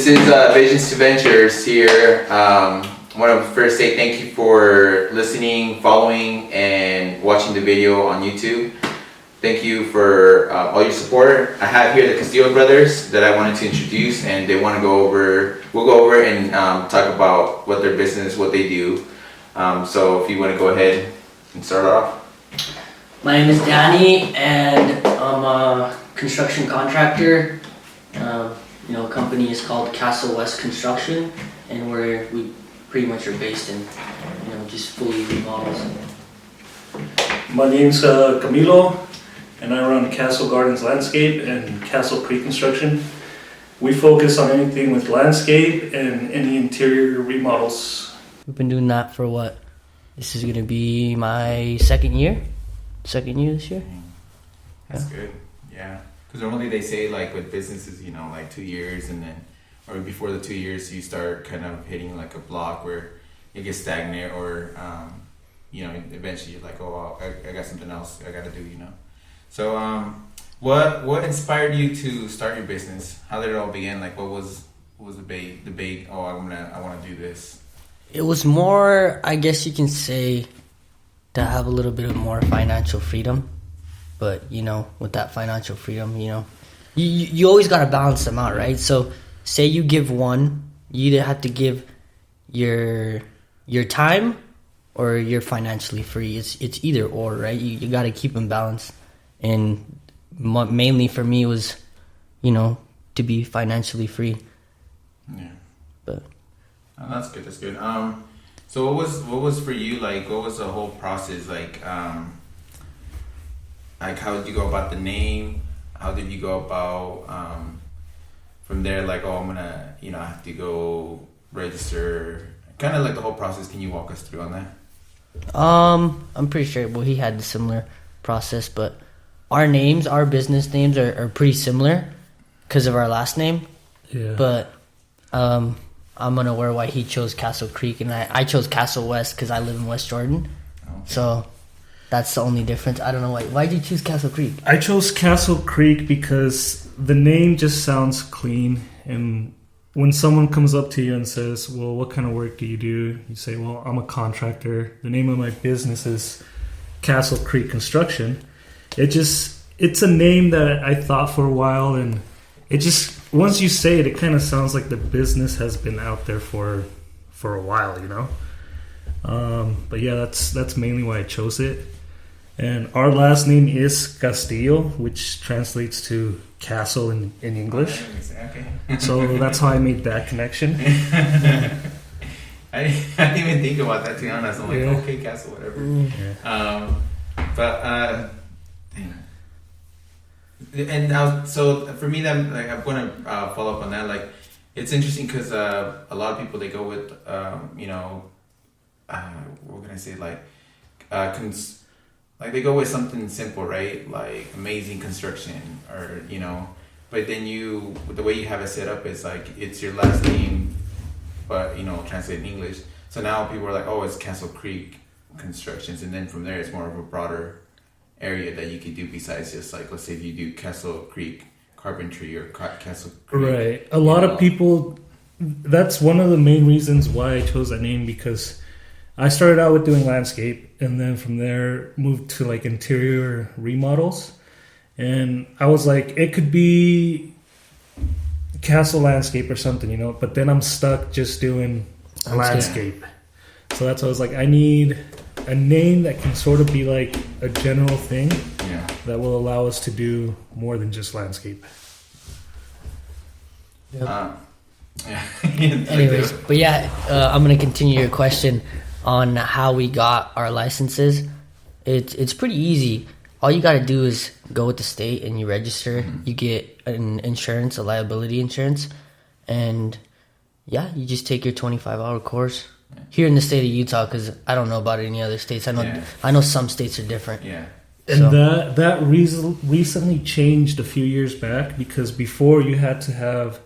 This is Visions to Ventures here. I want to first say thank you for listening, following, and watching the video on YouTube. Thank you for all your support. I have here the Castillo brothers that I wanted to introduce, and they want to go over. We'll go over and talk about what their business, what they do. So if you want to go ahead and start off. My name is Dani, and I'm a construction contractor. Company is called Castle West Construction, and we pretty much are based in, just fully remodels. My name's Camilo, and I run Castle Gardens Landscape and Castle Pre-Construction. We focus on anything with landscape and any interior remodels. We've been doing that for what? This is going to be my second year this year. That's good. Yeah. Because normally they say like with businesses, like 2 years and then, or before the 2 years, you start kind of hitting like a block where it gets stagnant or, eventually you're like, oh, I got something else I got to do, So what inspired you to start your business? How did it all begin? Like what was the big, oh, I want to do this? It was more, I guess you can say, to have a little bit of more financial freedom. But, with that financial freedom, you always got to balance them out, right? So say you give one, you either have to give your time or you're financially free. It's either or, right? You got to keep them balanced. And mainly for me was, to be financially free. Yeah. But oh, that's good. So what was for you, like, what was the whole process like? Like, how did you go about the name? How did you go about from there? Like, oh, I'm gonna, I have to go register. Kind of like the whole process. Can you walk us through on that? I'm pretty sure. Well, he had a similar process, but our business names are pretty similar because of our last name. Yeah. But I'm unaware why he chose Castle Creek and I chose Castle West because I live in West Jordan. Okay. So that's the only difference. I don't know why. Why did you choose Castle Creek? I chose Castle Creek because the name just sounds clean. And when someone comes up to you and says, well, what kind of work do? You say, well, I'm a contractor. The name of my business is Castle Creek Construction. It's a name that I thought for a while. And it just, once you say it, it kind of sounds like the business has been out there for a while, But yeah, that's mainly why I chose it. And our last name is Castillo, which translates to castle in English. Okay. So that's how I made that connection. I didn't even think about that, to be honest. I'm like, okay, castle, whatever. Yeah. Dang. And now, so for me, then, like, I'm going to follow up on that. Like, it's interesting because a lot of people, they go with, what can I say, like they go with something simple, right? Like amazing construction, or but then the way you have it set up is like it's your last name, but translated in English. So now people are like, oh, it's Castle Creek Constructions, and then from there it's more of a broader area that you could do besides just like, let's say if you do Castle Creek Carpentry or Castle Creek. Right. A lot of people. That's one of the main reasons why I chose that name, because I started out with doing landscape, and then from there moved to like interior remodels. And I was like, it could be Castle Landscape or something, but then I'm stuck just doing landscape. So that's why I was like, I need a name that can sort of be like a general thing that will allow us to do more than just landscape. Yep. Anyways, but I'm going to continue your question on how we got our licenses. It's pretty easy. All you got to do is go with the state and you register. Mm-hmm. You get an insurance, a liability insurance, and you just take your 25-hour course here in the state of Utah, because I don't know about any other states. I know some states are different. Yeah. And that recently changed a few years back, because before you had to have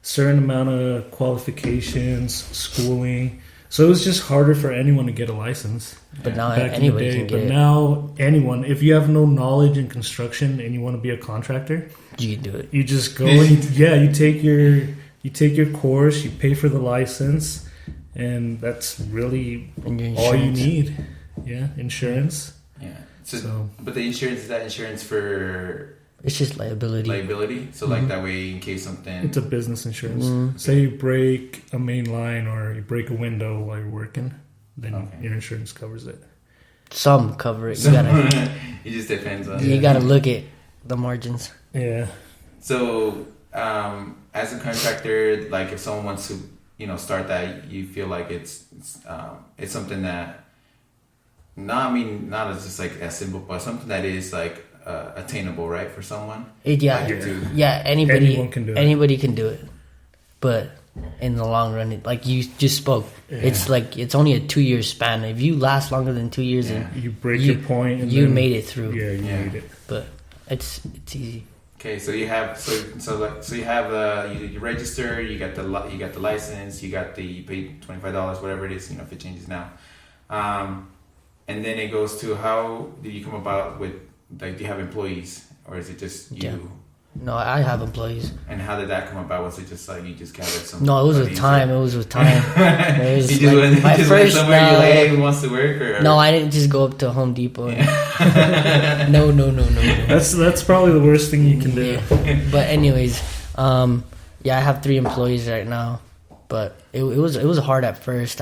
certain amount of qualifications, schooling. So it was just harder for anyone to get a license. But now anybody can get it. But now anyone, if you have no knowledge in construction and you want to be a contractor, you can do it. You just go and you take your You take your course, you pay for the license, and that's really And your all you insurance. need. Yeah, insurance. Yeah. So- but the insurance, is that insurance for It's just liability. liability? So like that way, in case something. It's a business insurance. Say you break a main line or you break a window while you're working, then Okay. your insurance covers it. Some cover it. You gotta, It just depends on. you gotta look at the margins. Yeah. So, as a contractor, like if someone wants to, start that, you feel like it's something that, not as just like as simple, but something that is like attainable, right, for someone. Yeah, Like to- Anyone can do it. Anybody can do it, but in the long run, like you just spoke, it's only a 2-year span. If you last longer than 2 years, Yeah. You break your point. And you then- made it through. Yeah, you Yeah. made it. But it's easy. Okay, so you have you have you register, you got the license, you pay $25, whatever it is, if it changes now, and then it goes to how did you come about with, like, do you have employees or is it just you? Yeah. No, I have employees. And how did that come about? Was it just like you just gathered some? No, it was with time. It was with time. It was You just like went, my just went first. somewhere. You're like, hey, who wants to work? Or No, I didn't just go up to Home Depot. And, no. That's probably the worst thing you can do. Yeah. But anyways, I have 3 employees right now. But it was hard at first.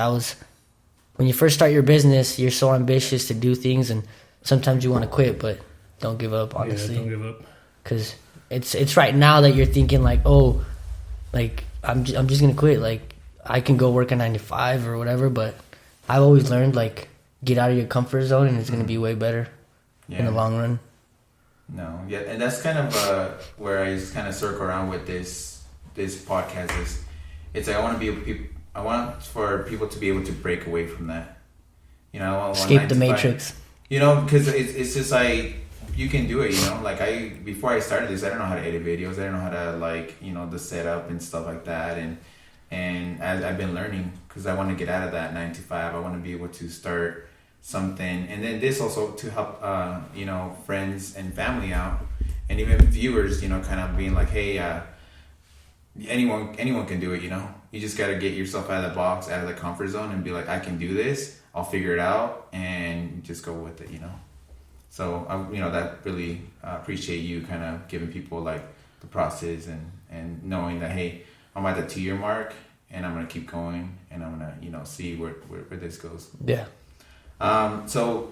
When you first start your business, you're so ambitious to do things, and sometimes you want to quit, but don't give up. Honestly, Yeah, don't give up. because it's right now that you're thinking like, oh, like I'm just gonna quit. Like I can go work a 9 to 5 or whatever, but I've always learned like get out of your comfort zone, and it's gonna be way better in the long run. No, yeah, and that's kind of where I just kind of circle around with this podcast is, it's like I want for people to be able to break away from that, I want Escape the 9 to 5. matrix. Because it's just like you can do it, like before I started this, I don't know how to edit videos, I don't know how to the setup and stuff like that, and as I've been learning, because I want to get out of that 9 to 5, I want to be able to start something, and then this also to help friends and family out, and even viewers, kind of being like, hey, anyone can do it, you just got to get yourself out of the box, out of the comfort zone, and be like, I can do this, I'll figure it out, and just go with it, So that really appreciate you kind of giving people like the process and knowing that, hey, I'm at the 2-year mark and I'm gonna keep going and I'm gonna see where this goes. Yeah. So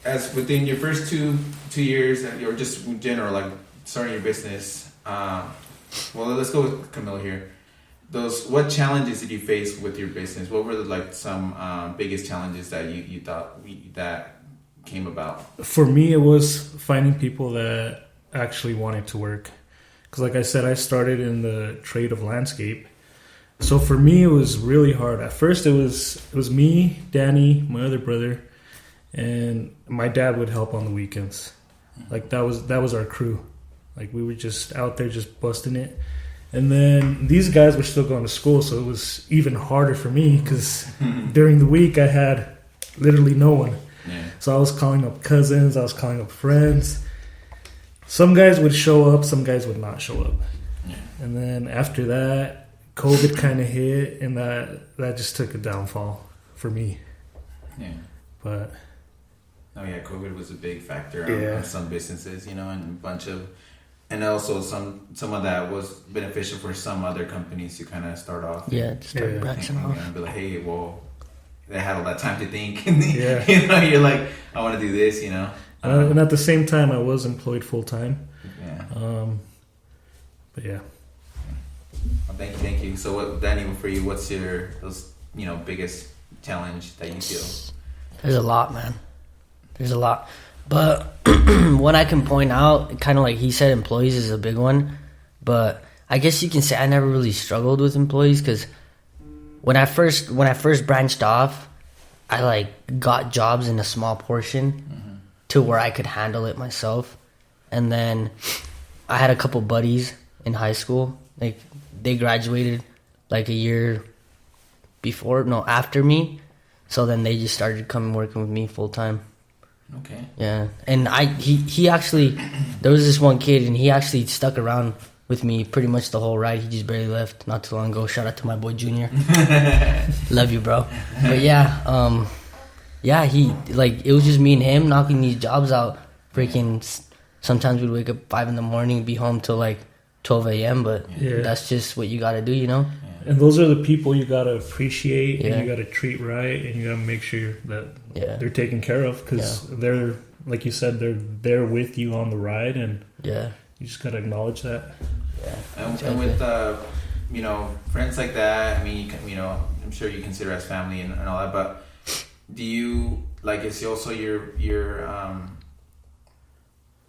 as within your first two years, or just in general, like starting your business, well, let's go with Camilo here. What challenges did you face with your business? What were some biggest challenges that you thought that came about? For me, it was finding people that actually wanted to work. Because like I said, I started in the trade of landscape. So for me, it was really hard. At first, it was me, Danny, my other brother, and my dad would help on the weekends. Like that was our crew. Like we were just out there just busting it. And then these guys were still going to school, so it was even harder for me because during the week I had literally no one. Yeah. So I was calling up cousins, I was calling up friends. Some guys would show up, some guys would not show up. Yeah. And then after that, COVID kind of hit, and that just took a downfall for me. Yeah. But COVID was a big factor Yeah. on some businesses, and also some of that was beneficial for some other companies to kind of start off. Yeah, just start Yeah. branching off. And be like, hey, well, they had all that time to think. Yeah. You're like, I want to do this, and at the same time, I was employed full time. Yeah. But yeah. Well, thank you. So, Dani, for you, what's those biggest challenge that you feel? There's a lot, man. There's a lot. But what I can point out, kind of like he said, employees is a big one. But I guess you can say I never really struggled with employees because when I first branched off, I got jobs in a small portion to where I could handle it myself. And then I had a couple buddies in high school. Like they graduated like a year after me. So then they just started coming working with me full time. Okay. Yeah. And he actually, there was this one kid and he actually stuck around with me pretty much the whole ride. He just barely left not too long ago. Shout out to my boy Junior. Love you, bro. But yeah, he like it was just me and him knocking these jobs out. Freaking, sometimes we'd wake up 5 a.m, be home till like 12 a.m. But that's just what you got to do, you know. And those are the people you gotta appreciate and you gotta treat right, and you gotta make sure that they're taken care of, because they're, like you said, they're there with you on the ride, and you just gotta acknowledge that. And with you know, friends like that, I mean, you know, I'm sure you consider as family and all that, but do you like, is also your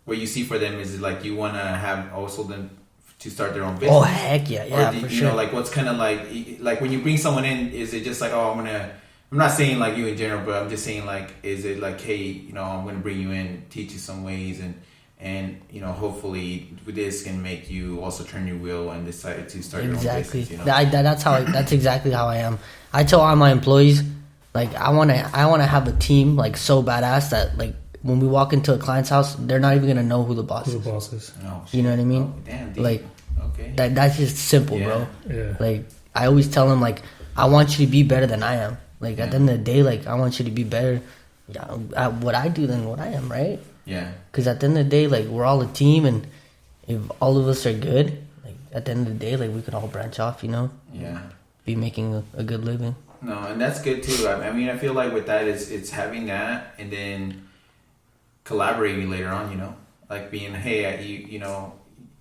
what you see for them is like you want to have also them to start their own business? Oh heck yeah, or for you sure. know, like what's kind of like when you bring someone in, is it just like, oh, I'm not saying like you in general, but I'm just saying like, is it like, hey, you know, I'm gonna bring you in, teach you some ways, and you know, hopefully this can make you also turn your wheel and decide to start your own business, you know? That's exactly how I am. I tell all my employees, like, I wanna have a team like so badass that like when we walk into a client's house, they're not even gonna know who the boss is. Oh, you know what I mean? Oh, damn, like, okay. That's just simple, bro. Yeah. Like, I always tell them, like, I want you to be better than I am. Like, at the end of the day, like, I want you to be better at what I do than what I am, right? Yeah. Because at the end of the day, like, we're all a team, and if all of us are good, like, at the end of the day, like, we could all branch off, you know? Yeah. Be making a good living. No, and that's good too. I mean, I feel like with that, it's having that, and then collaborating later on, you know, like being, hey, you know,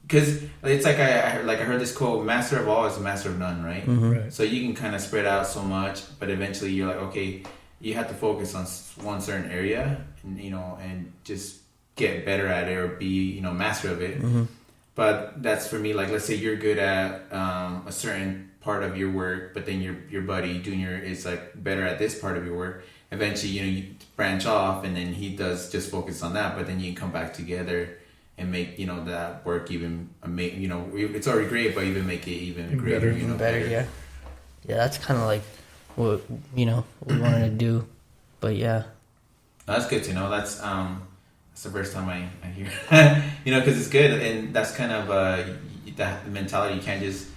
because it's like I heard this quote: "Master of all is a master of none," right? Mm-hmm. Right. So you can kind of spread out so much, but eventually you're like, okay, you have to focus on one certain area, and you know, and just get better at it or be, you know, master of it. Mm-hmm. But that's for me. Like, let's say you're good at a certain part of your work, but then your buddy Junior is like better at this part of your work. Eventually, you know, you branch off, and then he does just focus on that, but then you can come back together and make, you know, that work even, you know, it's already great, but even make it even greater, you know, better. Yeah, that's kind of like what, you know, we wanted to do. But yeah, that's good to know. That's the first time I hear you know, because it's good, and that's kind of that mentality. You can't just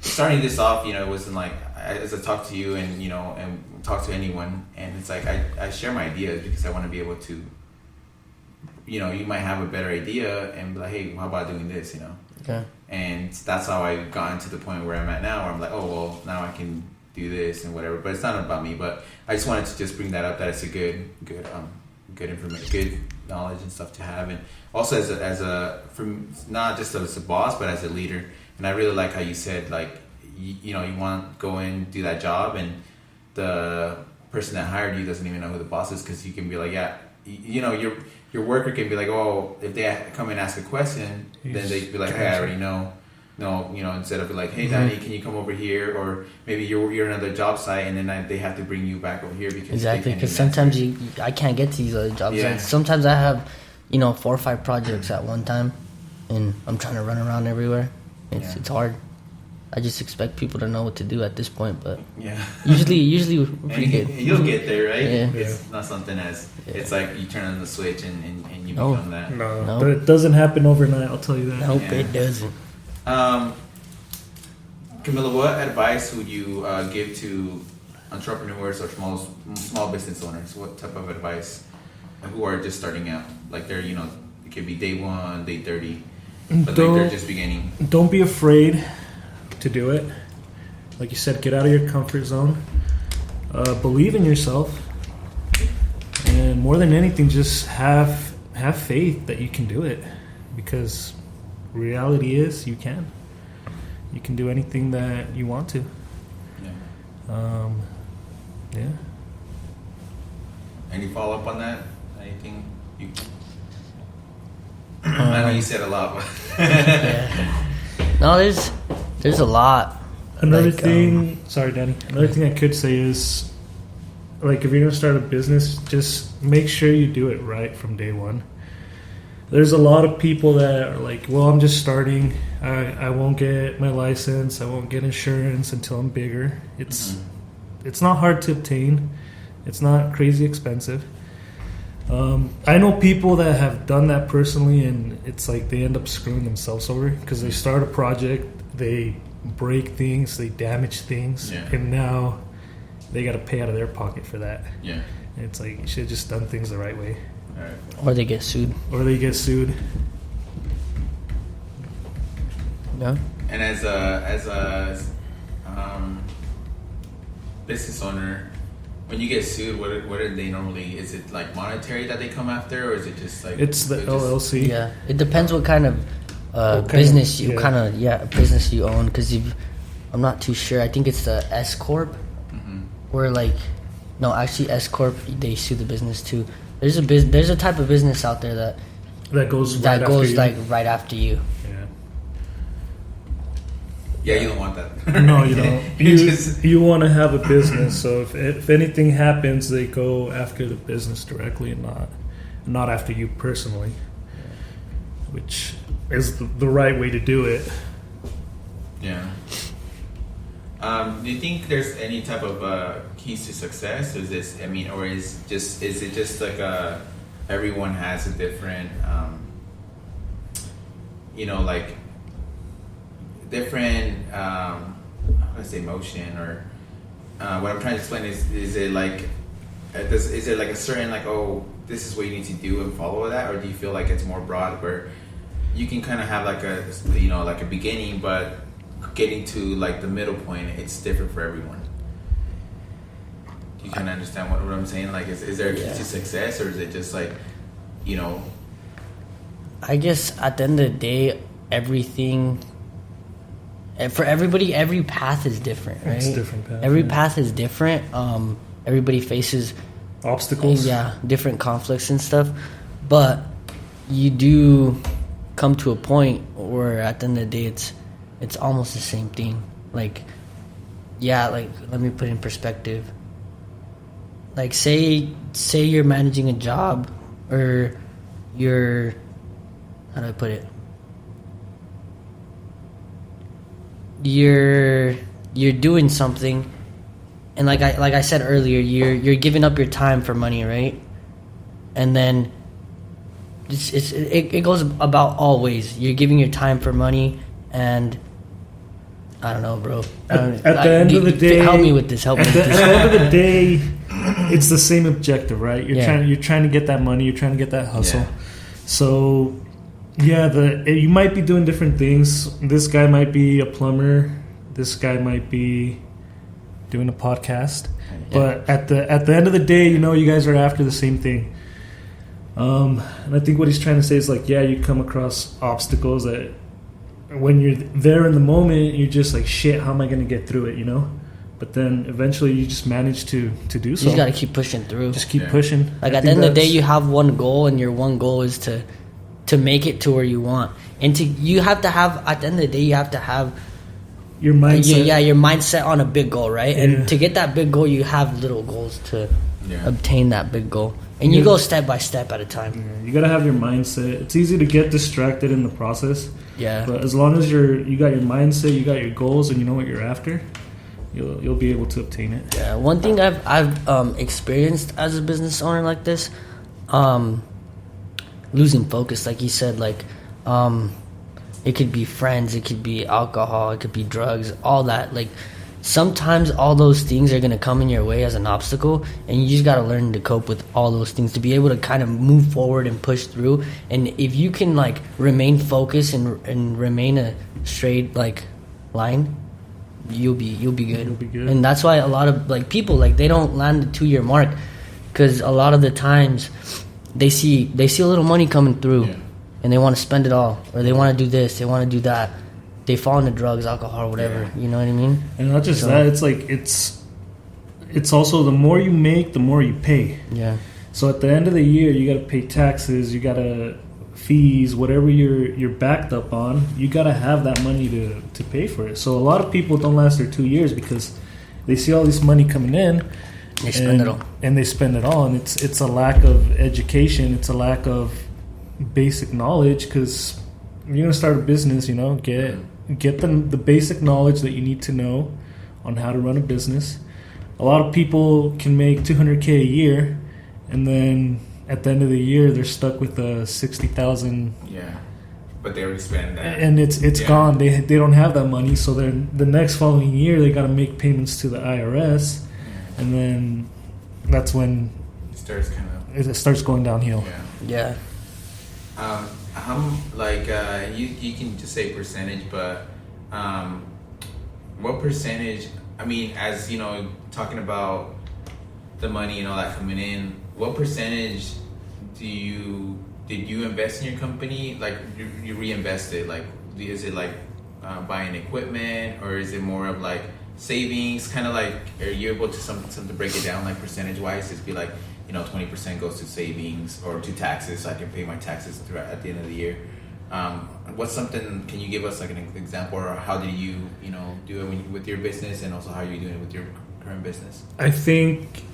starting this off, you know, it wasn't like, as I talk to you and, you know, and talk to anyone, and it's like I share my ideas because I want to be able to, you know, you might have a better idea and be like, hey, how about doing this, you know? Okay. And that's how I've gotten to the point where I'm at now, where I'm like, oh, well, now I can do this and whatever. But it's not about me, but I just wanted to just bring that up, that it's a good information, good knowledge and stuff to have. And also as a from not just as a boss, but as a leader. And I really like how you said, like, you know, you want to go in, do that job, and the person that hired you doesn't even know who the boss is, because you can be like, yeah, you know, your worker can be like, oh, if they come and ask a question, then they be like, hey, I already know. No, you know, instead of like, hey, Danny, can you come over here? Or maybe you're another job site, and then they have to bring you back over here because exactly, because sometimes I can't get to these other job sites. Sometimes I have, you know, 4 or 5 projects at one time, and I'm trying to run around everywhere. It's hard. I just expect people to know what to do at this point, but usually we're pretty good. You'll get there, right? Yeah. It's not something it's like you turn on the switch and you become that. No, but it doesn't happen overnight, I'll tell you that. Nope, it doesn't. Camilo, what advice would you give to entrepreneurs or small business owners? What type of advice who are just starting out? Like they're, you know, it could be day 1, day 30, but like they're just beginning. Don't be afraid to do it. Like you said, get out of your comfort zone. Believe in yourself, and more than anything, just have faith that you can do it, because reality is you can do anything that you want to. Yeah. Any follow up on that? Anything you I know you said a lot, but No, there's a lot. Another thing, sorry, Danny. Another thing I could say is, like, if you're gonna start a business, just make sure you do it right from day one. There's a lot of people that are like, well, I'm just starting. I won't get my license. I won't get insurance until I'm bigger. It's not hard to obtain. It's not crazy expensive. I know people that have done that personally, and it's like they end up screwing themselves over because they start a project, they break things, they damage things, and now they got to pay out of their pocket for that. Yeah. And it's like you should have just done things the right way. All right. Or they get sued. Yeah. And as a business owner, when you get sued, what are they normally? Is it like monetary that they come after, or is it just like it's the LLC? Yeah, it depends what kind of business you business you own. Because I'm not too sure. I think it's the S corp, where like no, actually S corp they sue the business too. There's a type of business out there that goes right after you. Yeah, you don't want that. No, you don't. You want to have a business. So if anything happens, they go after the business directly and not after you personally, which is the right way to do it. Yeah. Do you think there's any type of keys to success? Or is this? I mean, or is it just like everyone has a different, like different, how do I say, motion, or what I'm trying to explain is it like, is it like a certain like, oh, this is what you need to do and follow that, or do you feel like it's more broad where you can kind of have like a beginning, but getting to like the middle point, it's different for everyone? Do you kind of understand what I'm saying? Like, is there a key to success, or is it just like, I guess at the end of the day, everything. For everybody, every path is different, right? It's a different path. Every path is different. Everybody faces obstacles. Different conflicts and stuff. But you do come to a point where at the end of the day, it's almost the same thing. Like, let me put it in perspective. Like, say you're managing a job, or you're, how do I put it? You're doing something, and like I said earlier, you're giving up your time for money, right? And then it goes about all ways. You're giving your time for money, and I don't know, bro. At the end of the day, help me with this. At the end of the day, it's the same objective, right? You're trying to get that money. You're trying to get that hustle. Yeah. So. Yeah, you might be doing different things. This guy might be a plumber. This guy might be doing a podcast. Yeah. But at the end of the day, you guys are after the same thing. And I think what he's trying to say is like, you come across obstacles that when you're there in the moment, you're just like, shit, how am I going to get through it, But then eventually you just manage to do so. You just got to keep pushing through. Just keep pushing. Like at the end of the day, you have one goal, and your one goal is to make it to where you want, and you have to have, at the end of the day, you have to have your mindset. Your mindset on a big goal, right? Yeah. And to get that big goal, you have little goals to obtain that big goal, and you go step by step at a time. Yeah, you gotta have your mindset. It's easy to get distracted in the process. Yeah. But as long as you got your mindset, you got your goals, and you know what you're after, you'll be able to obtain it. Yeah. One thing I've experienced as a business owner like this, losing focus, like you said, like it could be friends, it could be alcohol, it could be drugs, all that. Like sometimes all those things are going to come in your way as an obstacle, and you just got to learn to cope with all those things to be able to kind of move forward and push through. And if you can like remain focused and remain a straight like line, you'll be good. You'll be good. And that's why a lot of like people, like they don't land the 2-year mark, because a lot of the times they see a little money coming through, and they want to spend it all, or they want to do this, they want to do that. They fall into drugs, alcohol, or whatever. Yeah. You know what I mean? And not just that, it's like it's also the more you make, the more you pay. Yeah. So at the end of the year, you got to pay taxes, you got to fees, whatever you're backed up on. You got to have that money to pay for it. So a lot of people don't last their 2 years because they see all this money coming in. They spend it all. And they spend it all. And it's a lack of education. It's a lack of basic knowledge, because you're going to start a business, get the basic knowledge that you need to know on how to run a business. A lot of people can make $200K a year, and then at the end of the year they're stuck with the 60,000. Yeah, but they already spent that, and it's gone. They don't have that money, so then the next following year they got to make payments to the IRS, and then that's when it starts going downhill. Yeah. How like you can just say percentage, but what percentage? I mean, as you know, talking about the money and all that coming in, what percentage did you invest in your company? Like you reinvested? Like is it like buying equipment, or is it more of like savings? Kind of like, are you able to some to break it down like percentage wise? Just be like, 20% goes to savings or to taxes, so I can pay my taxes at the end of the year. What's something? Can you give us like an example, or how do you do it with your business, and also how you're doing it with your current business? I think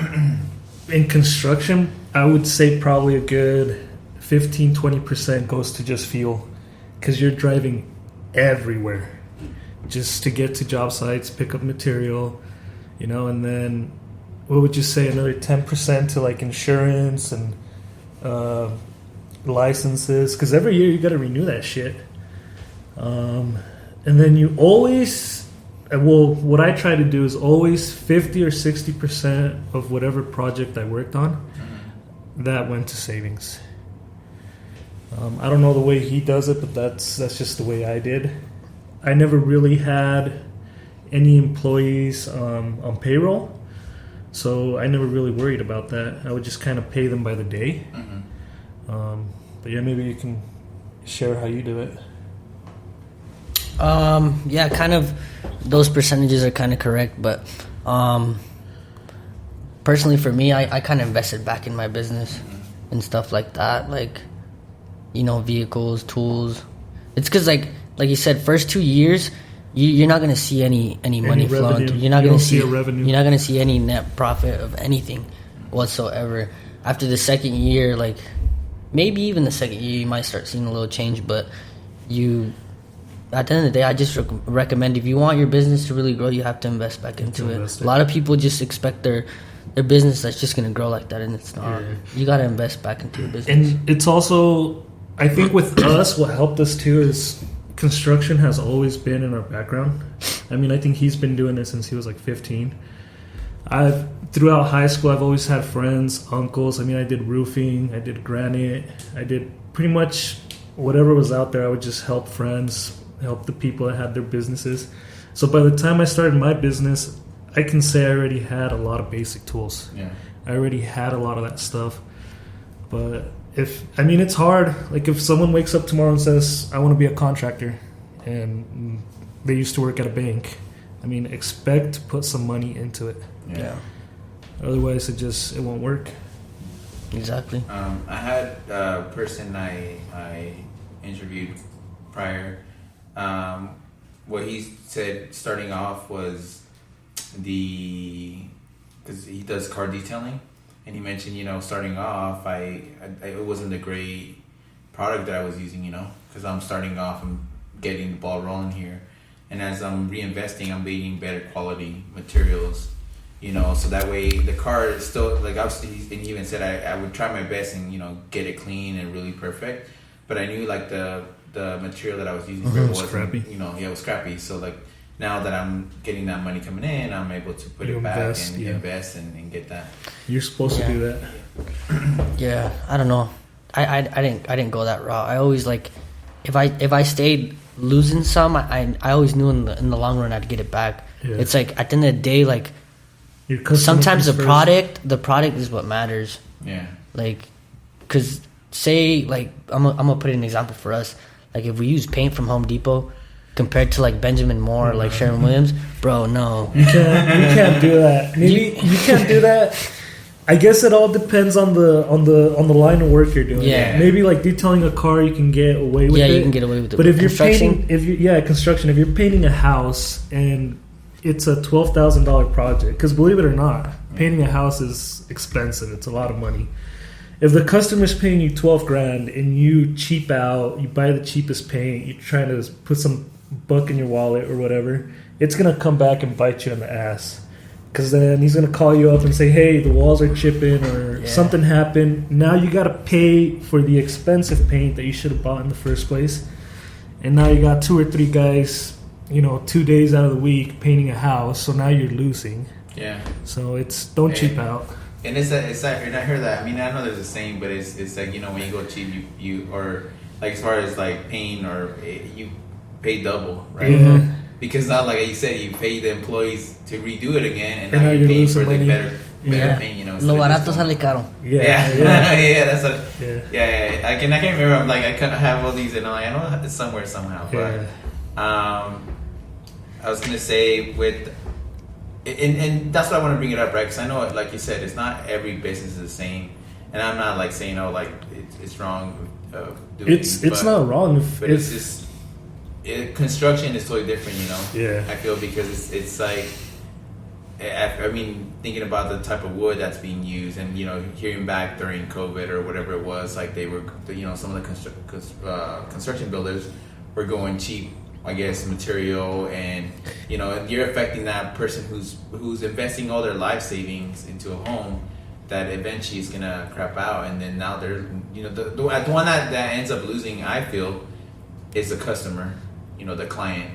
in construction, I would say probably a good 15-20% goes to just fuel, because you're driving everywhere just to get to job sites, pick up material, and then what would you say, another 10% to like insurance and licenses, because every year you got to renew that shit. And then you always, what I try to do is always 50 or 60% of whatever project I worked on, that went to savings. I don't know the way he does it, but that's just the way I did. I never really had any employees on payroll, so I never really worried about that. I would just kind of pay them by the day. But yeah, maybe you can share how you do it. Yeah, kind of. Those percentages are kind of correct, but personally for me, I kind of invested back in my business and stuff like that, like vehicles, tools. It's because like you said, first 2 years you're not gonna see any money flowing through. You're not gonna see revenue. You're not gonna see any net profit of anything whatsoever. After the second year, like maybe even the second year, you might start seeing a little change. But at the end of the day, I just recommend, if you want your business to really grow, you have to invest back into it. A lot of people just expect their business that's just gonna grow like that, and it's not. Yeah. You gotta invest back into your business. And it's also, I think with us, what helped us too is construction has always been in our background. I mean, I think he's been doing it since he was like 15. Throughout high school, I've always had friends, uncles. I mean, I did roofing, I did granite, I did pretty much whatever was out there. I would just help friends, help the people that had their businesses. So by the time I started my business, I can say I already had a lot of basic tools. Yeah, I already had a lot of that stuff. But it's hard. Like if someone wakes up tomorrow and says, I want to be a contractor, and they used to work at a bank, expect to put some money into it. Yeah. Otherwise, it won't work. Exactly. I had a person I interviewed prior. What he said starting off was because he does car detailing. And he mentioned, starting off, it wasn't a great product that I was using, because I'm starting off, I'm getting the ball rolling here. And as I'm reinvesting, I'm getting better quality materials, so that way the car is still, like, obviously, and he even said I would try my best and, get it clean and really perfect. But I knew, like, the material that I was using wasn't, scrappy. It was scrappy. So, like, now that I'm getting that money coming in, I'm able to put it back and invest and get that. You're supposed to do that. Yeah, I don't know. I didn't go that route. I always, like, if I stayed losing some, I always knew in the long run I'd get it back. Yeah. It's like at the end of the day, like, sometimes the product is what matters. Yeah. Like, cause say, like, I'm gonna put an example for us. Like, if we use paint from Home Depot compared to like Benjamin Moore or like Sherwin-Williams, bro, no. You can't do that. Maybe you can't do that. I guess it all depends on the line of work you're doing. Yeah. Maybe like detailing a car, you can get away with it. Yeah, you can get away with it. But if you're painting, construction, if you're painting a house and it's a $12,000 project, because believe it or not, painting a house is expensive. It's a lot of money. If the customer's paying you $12,000 and you cheap out, you buy the cheapest paint, you're trying to put some buck in your wallet or whatever, it's gonna come back and bite you in the ass. Because then he's going to call you up and say, hey, the walls are chipping or something happened. Now you got to pay for the expensive paint that you should have bought in the first place. And now you got 2 or 3 guys, 2 days out of the week painting a house. So now you're losing. Yeah. So don't cheap out. And it's like, and I heard that. I mean, I know there's a saying, but it's like, when you go cheap, you or like as far as like paint or you pay double, right? Yeah. Because not like you said, you pay the employees to redo it again, and now you're paying for the better paint. Lo barato sale caro. Yeah. That's I can't remember. I'm like, I kind of have all these, and I know it's somewhere somehow. But I was gonna say and that's why I want to bring it up, right? Because I know, like you said, it's not every business is the same, and I'm not like saying, like it's wrong. It's not wrong, but it's just. Construction is totally different, Yeah. I feel because it's like, I mean, thinking about the type of wood that's being used, and hearing back during COVID or whatever it was, like they were, some of the construction builders were going cheap, I guess, material, and you're affecting that person who's investing all their life savings into a home that eventually is gonna crap out, and then now they're, the one that ends up losing, I feel, is the customer. The client,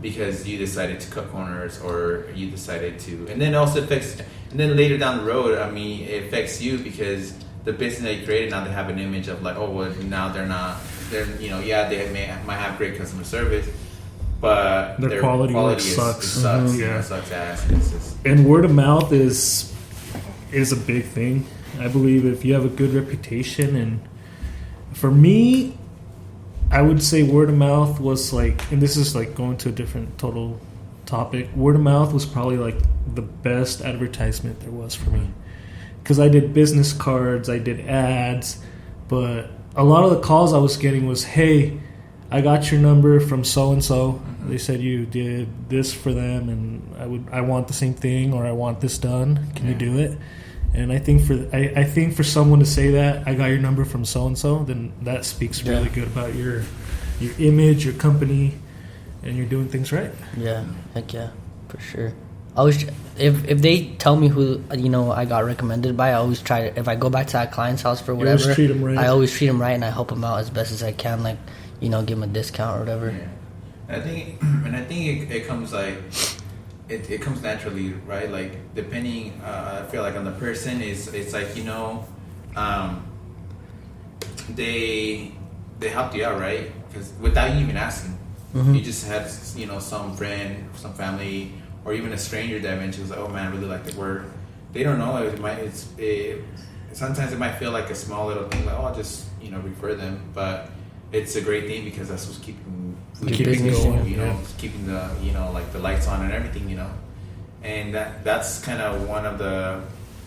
because you decided to cut corners or you decided to, and then also affects, and then later down the road, I mean, it affects you because the business that you created, now they have an image of like, oh, well, now they're they might have great customer service, but their quality sucks. Sucks ass. And word of mouth is a big thing. I believe if you have a good reputation, and for me, I would say word of mouth was like, and this is like going to a different total topic, word of mouth was probably like the best advertisement there was for me. Because I did business cards, I did ads, but a lot of the calls I was getting was, hey, I got your number from so-and-so. They said you did this for them, and I want the same thing, or I want this done. Can you do it? And I think for someone to say that, I got your number from so and so, then that speaks really good about your image, your company, and you're doing things right. Yeah, heck yeah, for sure. I always, if they tell me who I got recommended by, I always try to, if I go back to that client's house for whatever, always treat them right. I always treat them right, and I help them out as best as I can, like give them a discount or whatever. Yeah. I think it comes like. It comes naturally, right? Like depending, I feel like on the person it's like they helped you out, right? Because without you even asking, you just had some friend, some family, or even a stranger that eventually was like, oh man, I really like the work. They don't know. Sometimes it might feel like a small little thing, like, oh, I'll just refer them, but it's a great thing because that's what's keeping going, keeping the like the lights on and everything, and that's kind of one of the,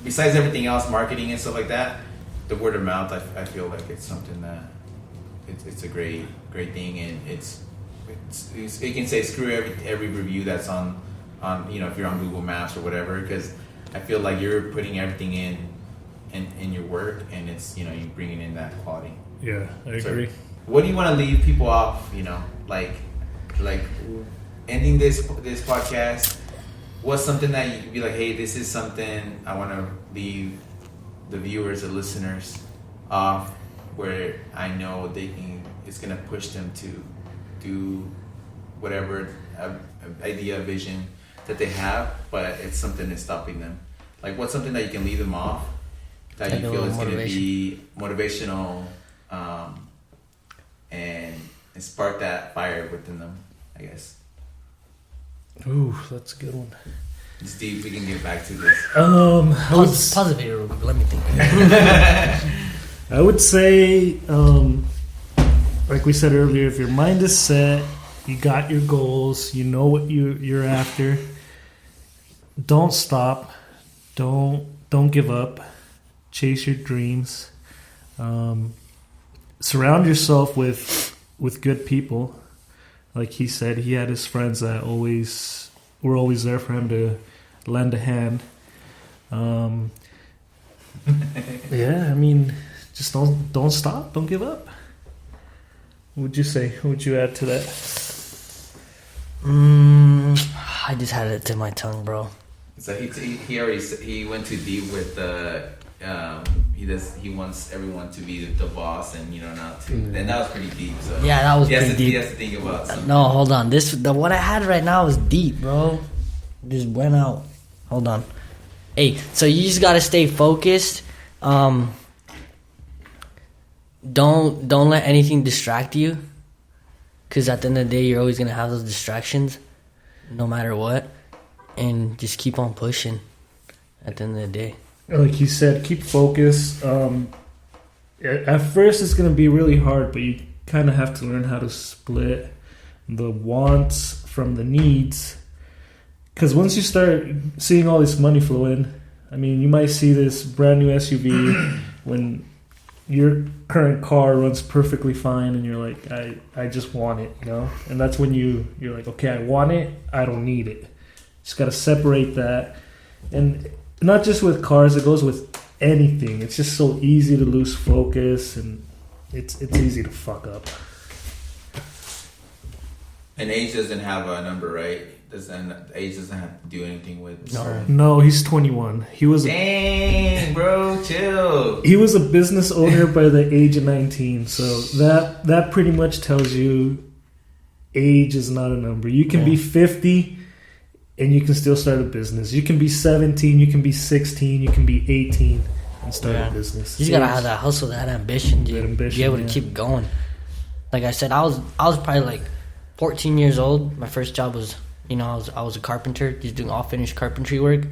besides everything else, marketing and stuff like that, the word of mouth. I feel like it's something that it's a great thing, and it can say screw every review that's on if you're on Google Maps or whatever, because I feel like you're putting everything in your work, and it's you're bringing in that quality. Yeah, I agree. What do you want to leave people off? Like ending this podcast. What's something that you'd be like, hey, this is something I want to leave the viewers or listeners off, where I know it's gonna push them to do whatever idea, vision that they have, but it's something that's stopping them. Like, what's something that you can leave them off that you feel is going to be motivational, and spark that fire within them, I guess. Ooh, that's a good one. It's deep. We can get back to this. Pause the video real quick. Let me think. I would say, like we said earlier, if your mind is set, you got your goals, you know what you're after, don't stop. Don't give up. Chase your dreams. Surround yourself with good people. Like he said, he had his friends that were always there for him to lend a hand. Yeah, I mean, just don't stop. Don't give up. What would you say? What would you add to that? I just had it to my tongue, bro. So he went too deep with the. He wants everyone to be the boss, and not to. And that was pretty deep. So yeah, that was pretty deep. He has to think about something. No, hold on. What I had right now is deep, bro. Just went out. Hold on. Hey, so you just gotta stay focused. Don't let anything distract you, because at the end of the day, you're always gonna have those distractions, no matter what, and just keep on pushing. At the end of the day. Like you said, keep focused. At first, it's going to be really hard, but you kind of have to learn how to split the wants from the needs. Because once you start seeing all this money flow in, I mean, you might see this brand new SUV when your current car runs perfectly fine, and you're like, I just want it, And that's when you're like, okay, I want it, I don't need it. Just got to separate that. And not just with cars, it goes with anything. It's just so easy to lose focus, and it's easy to fuck up. And age doesn't have a number, right? Age doesn't have to do anything with. No, he's 21. He was. Dang, bro, chill. He was a business owner by the age of 19. So that pretty much tells you age is not a number. You can be 50. And you can still start a business. You can be 17, you can be 16, you can be 18 and start a business. You just gotta have that hustle, that ambition, dude. Be able to keep going. Like I said, I was probably like 14 years old. My first job was, I was a carpenter, just doing all finished carpentry work.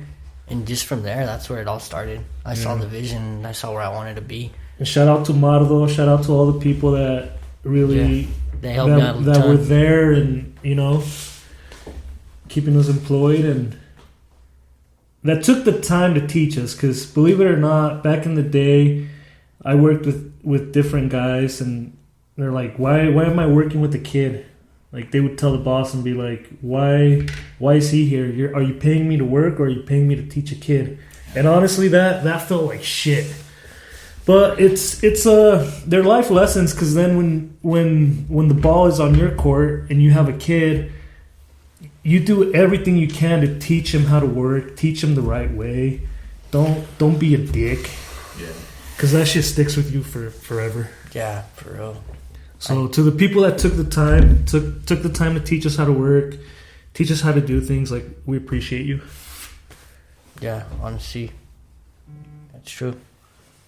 And just from there, that's where it all started. I saw the vision, I saw where I wanted to be. And shout out to Mardo, shout out to all the people that really they helped me out that were there, and keeping us employed, and that took the time to teach us, because believe it or not, back in the day I worked with different guys, and they're like, why am I working with a kid? Like, they would tell the boss and be like, why is he here? Are you paying me to work, or are you paying me to teach a kid? And honestly, that felt like shit. But it's they're life lessons, because then when the ball is on your court and you have a kid, you do everything you can to teach him how to work, teach him the right way. Don't be a dick. Yeah. Because that shit sticks with you forever. Yeah, for real. So to the people that took the time to teach us how to work, teach us how to do things, like, we appreciate you. Yeah, honestly, that's true.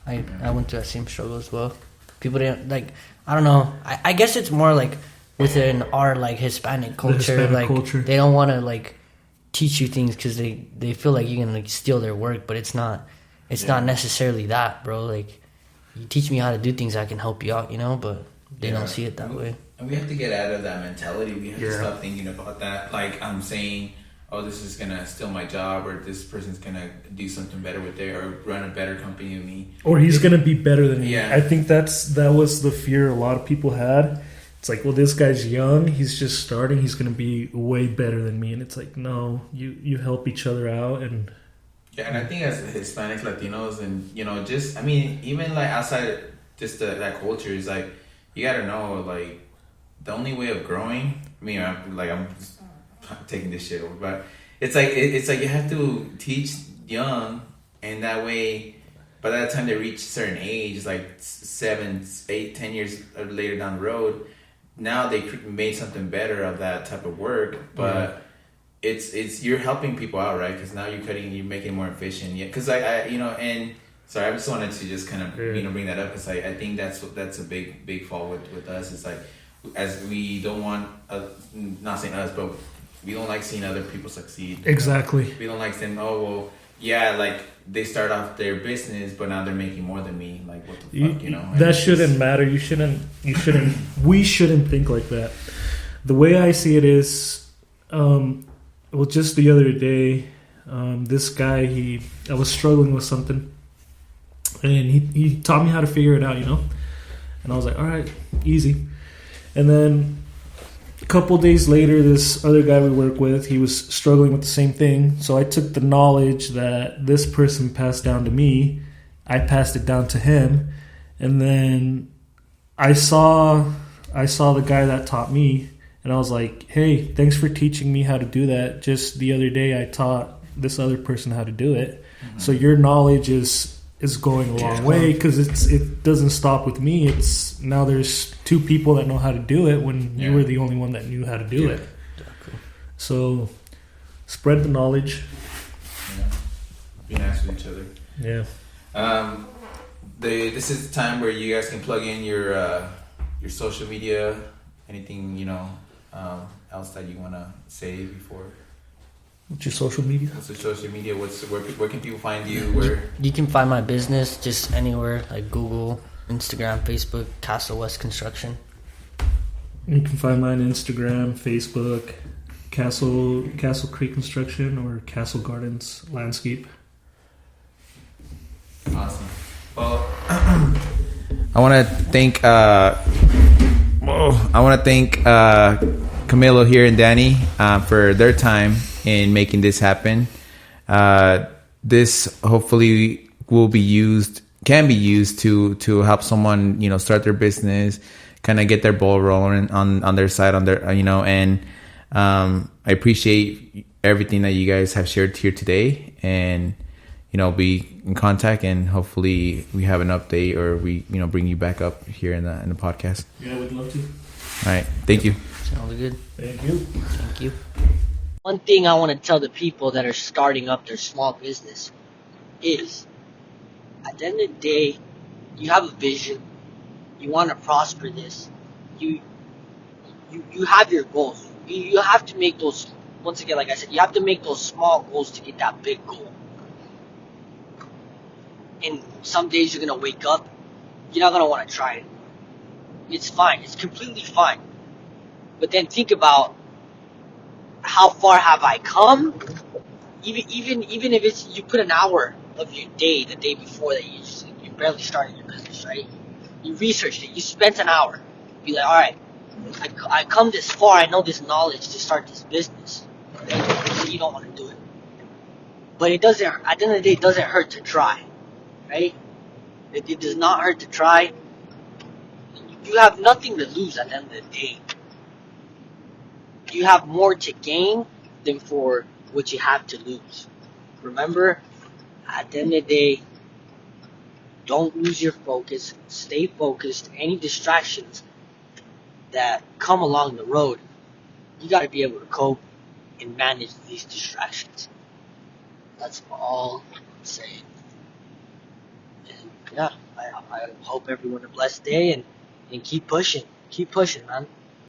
I went through that same struggle as well. People didn't, like, I don't know. I guess it's more like within our, like, Hispanic culture, they don't want to, like, teach you things because they feel like you can, like, steal their work, but it's not necessarily that, bro. Like, you teach me how to do things, I can help you out, but they don't see it that way. And we have to get out of that mentality. We have to stop thinking about that. Like, I'm saying, oh, this is going to steal my job, or this person's going to do something better with it, or run a better company than me. Or he's going to be better than me. Yeah. I think that was the fear a lot of people had. It's like, well, this guy's young, he's just starting, he's going to be way better than me. And it's like, no, you help each other out. And yeah, and I think as Hispanic Latinos, and, just, I mean, even, like, outside just that culture is, like, you got to know, like, the only way of growing, I mean, I'm taking this shit over, but it's like you have to teach young, and that way, by that time they reach a certain age, like 7, 8, 10 years later down the road, now they made something better of that type of work, but it's you're helping people out, right? Because now you're making it more efficient. Yeah, because and sorry, I just wanted to just kind of bring that up, because I think that's a big fault with us. It's like, as we don't want, not saying us, but we don't like seeing other people succeed. Exactly. We don't like saying, oh, well, yeah, like, they start off their business, but now they're making more than me. Like, what the fuck, That shouldn't matter. We shouldn't think like that. The way I see it is, just the other day, this guy, I was struggling with something, and he taught me how to figure it out, and I was like, all right, easy. And then a couple days later, this other guy we work with, he was struggling with the same thing. So I took the knowledge that this person passed down to me, I passed it down to him, and then I saw the guy that taught me, and I was like, hey, thanks for teaching me how to do that. Just the other day, I taught this other person how to do it. So your knowledge is going a long way, because it doesn't stop with me. It's now there's two people that know how to do it when you were the only one that knew how to do it. So spread the knowledge. Be nice with each other. Yeah. This is the time where you guys can plug in your social media. Anything else that you want to say before? What's your social media? What's your social media? Where can people find you? Where You can find my business just anywhere, like Google, Instagram, Facebook, Castle West Construction. You can find mine on Instagram, Facebook, Castle Creek Construction, or Castle Gardens Landscape. Awesome. Well, I want to thank Camilo here and Dani for their time in making this happen. This hopefully can be used to help someone start their business, kind of get their ball rolling on their side, and I appreciate everything that you guys have shared here today, and be in contact, and hopefully we have an update, or we bring you back up here in the podcast. Yeah, we'd love to. All right, thank you. Sounds good. Thank you. Thank you. One thing I want to tell the people that are starting up their small business is, at the end of the day, you have a vision. You want to prosper this. You have your goals. You have to make those. Once again, like I said, you have to make those small goals to get that big goal. And some days you're gonna wake up, you're not gonna want to try it. It's fine. It's completely fine. But then think about, how far have I come? Even if it's, you put an hour of your day, the day before that you barely started your business, right? You researched it. You spent an hour. Be like, all right, I come this far. I know this knowledge to start this business. Right? So you don't want to do it. But it doesn't. At the end of the day, it doesn't hurt to try, right? It does not hurt to try. You have nothing to lose at the end of the day. You have more to gain than for what you have to lose. Remember, at the end of the day, don't lose your focus. Stay focused. Any distractions that come along the road, you got to be able to cope and manage these distractions. That's all I'm saying. And yeah, I hope everyone a blessed day, and keep pushing. Keep pushing, man.